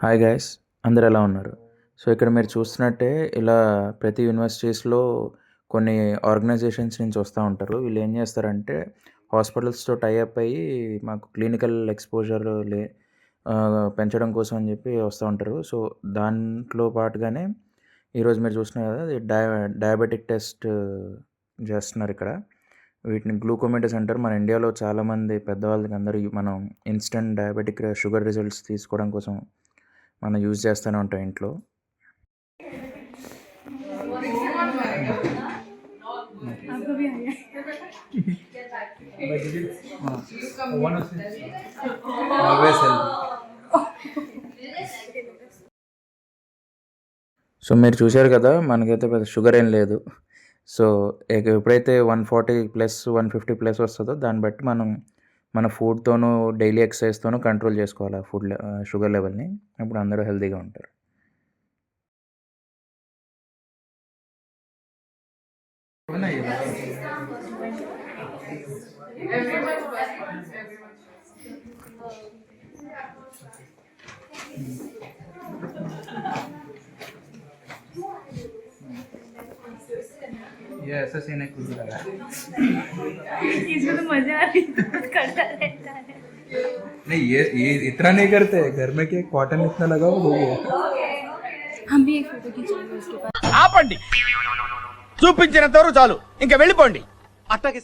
Hi guys, అందరూ ఎలా ఉన్నారు? సో, ఇక్కడ మీరు చూస్తున్నట్టే ఇలా ప్రతి యూనివర్సిటీస్‌లో కొన్ని ఆర్గనైజేషన్స్ నుంచి వస్తా ఉంటారు. వీళ్ళు ఏం చేస్తారంటే హాస్పిటల్స్‌తో టై అప్ అయ్యి మాకు క్లినికల్ ఎక్స్‌పోజర్ పెంచడం కోసం అని చెప్పి వస్తా ఉంటారు. సో, దాంట్లో పాటుగానే ఈరోజు మీరు చూస్తున్నారు కదా! అది డయాబెటిక్ టెస్ట్ చేస్తున్నారిక్కడ. వీటిని గ్లూకోమీటర్స్ అంటారు. మన ఇండియాలో చాలామంది పెద్దవాళ్ళకి అందరూ మనం ఇన్‌స్టంట్ డయాబెటిక్ షుగర్ రిజల్ట్స్ తీసుకోవడం కోసం మనం యూజ్ చేస్తూనే ఉంటాం ఇంట్లో. సో మీరు చూశారు కదా, మనకైతే పెద్ద షుగర్ ఏం లేదు. సో ఎప్పుడైతే 140+ 150+ వస్తుందో దాన్ని బట్టి మనం మన ఫుడ్‌తోనూ డైలీ ఎక్సర్సైజ్‌తోనూ కంట్రోల్ చేసుకోవాలి ఆ షుగర్ లెవెల్‌ని. అప్పుడు అందరూ హెల్తీగా ఉంటారు. ये ऐसा सीन है कुछ लगा इसमें तो मजा आ रही है, करता रहता है। नहीं ये इतना नहीं करते घर में क्या कॉटन इतना लगाओ हो गया हम भी एक फोटो खींचेंगे उसके बाद। ఆపండి, చూపించినంత వరకు చాలు, ఇంకా వెళ్ళిపోండి. అట్టకి